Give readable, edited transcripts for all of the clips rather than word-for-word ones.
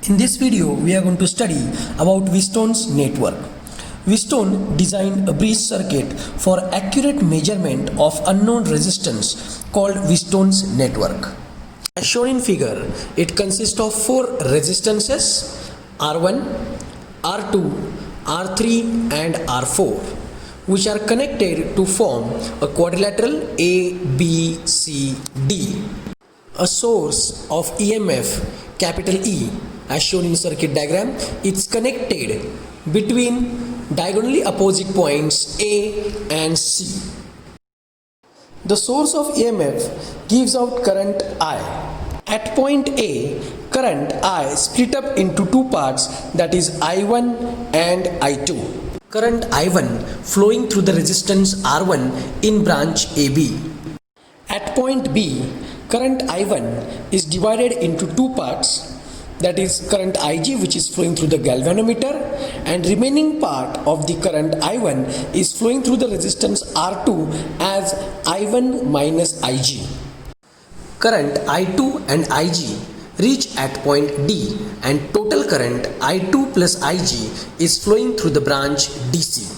In this video, we are going to study about Wheatstone's network. Wheatstone designed a bridge circuit for accurate measurement of unknown resistance called Wheatstone's network. As shown in figure, it consists of four resistances R1, R2, R3 and R4, which are connected to form a quadrilateral ABCD. A source of EMF capital E, as shown in circuit diagram, is connected between diagonally opposite points A and C. The source of EMF gives out current I. At point A, current I split up into two parts, that is I1 and I2. Current I1 flowing through the resistance R1 in branch AB. At point B, current I1 is divided into two parts, that is current Ig, which is flowing through the galvanometer, and remaining part of the current I1 is flowing through the resistance R2 as I1 minus Ig. Current I2 and Ig reach at point D, and total current I2 plus Ig is flowing through the branch DC.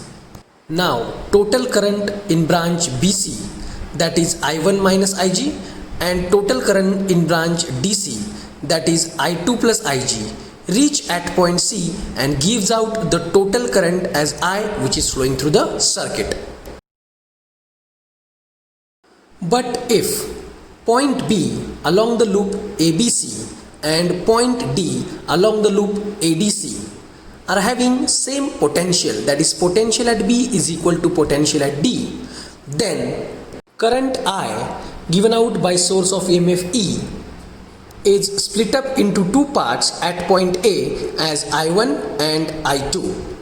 Now total current in branch BC, that is I1 minus Ig, and total current in branch DC, that is I2 plus Ig, reach at point C and gives out the total current as I, which is flowing through the circuit. But if point B along the loop ABC and point D along the loop ADC are having same potential, that is potential at B is equal to potential at D, then current I given out by source of EMF E is split up into two parts at point A as I1 and I2.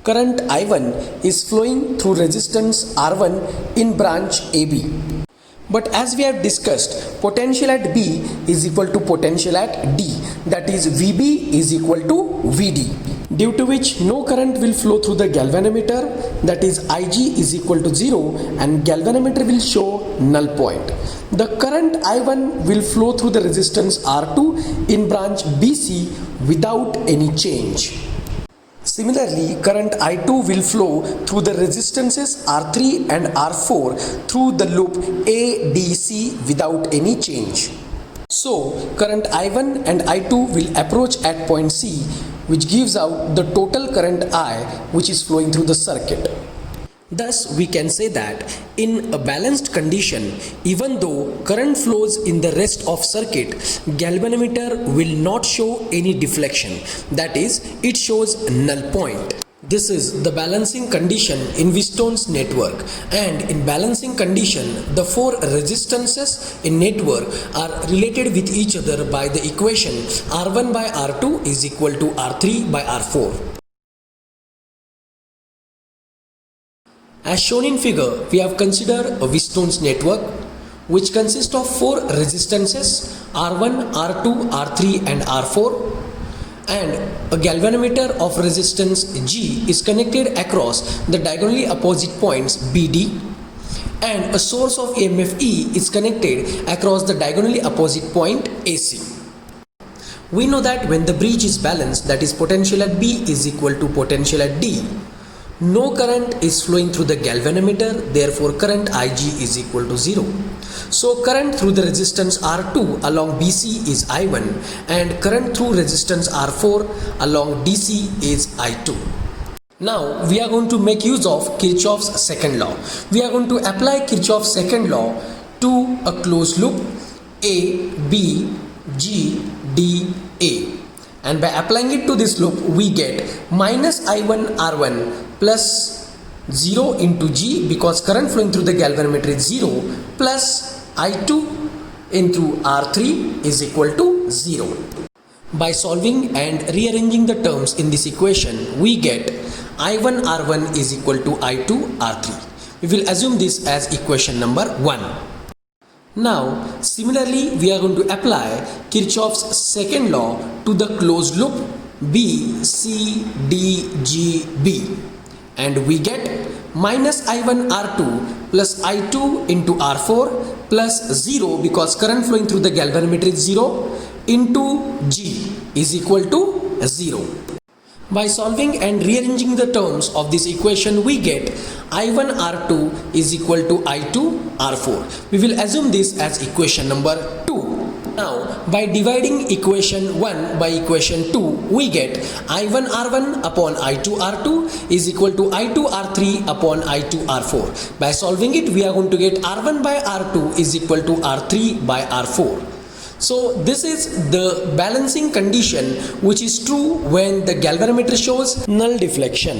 Current I1 is flowing through resistance R1 in branch AB. But as we have discussed, potential at B is equal to potential at D, that is VB is equal to VD, due to which no current will flow through the galvanometer, that is Ig is equal to 0, and galvanometer will show null point. The current I1 will flow through the resistance R2 in branch BC without any change. Similarly, current I2 will flow through the resistances R3 and R4 through the loop ADC without any change. So, current I1 and I2 will approach at point C, which gives out the total current I, which is flowing through the circuit. Thus, we can say that in a balanced condition, even though current flows in the rest of circuit, galvanometer will not show any deflection, that is, it shows null point. This is the balancing condition in Wheatstone's network, and in balancing condition, the four resistances in network are related with each other by the equation R1 by R2 is equal to R3 by R4. As shown in figure, we have considered a Wheatstone's network which consists of four resistances R1, R2, R3 and R4, and a galvanometer of resistance G is connected across the diagonally opposite points BD, and a source of EMF E is connected across the diagonally opposite point AC. We know that when the bridge is balanced, that is potential at B is equal to potential at D, no current is flowing through the galvanometer, therefore current Ig is equal to 0. So current through the resistance R2 along BC is I1, and current through resistance R4 along DC is I2. Now we are going to make use of Kirchhoff's second law. We are going to apply Kirchhoff's second law to a closed loop A, B, G, D, A. And by applying it to this loop, we get minus I1 R1 plus 0 into G, because current flowing through the galvanometer is 0, plus I2 into R3 is equal to 0. By solving and rearranging the terms in this equation, we get I1 R1 is equal to I2 R3. We will assume this as equation number 1. Now, similarly, we are going to apply Kirchhoff's second law to the closed loop B, C, D, G, B, and we get minus I1 R2 plus I2 into R4 plus 0, because current flowing through the galvanometer is 0, into G, is equal to 0. By solving and rearranging the terms of this equation, we get I1 R2 is equal to I2 R4. We will assume this as equation number 2. Now, by dividing equation 1 by equation 2, we get I1 R1 upon I2 R2 is equal to I2 R3 upon I2 R4. By solving it, we are going to get R1 by R2 is equal to R3 by R4. So this is the balancing condition which is true when the galvanometer shows null deflection.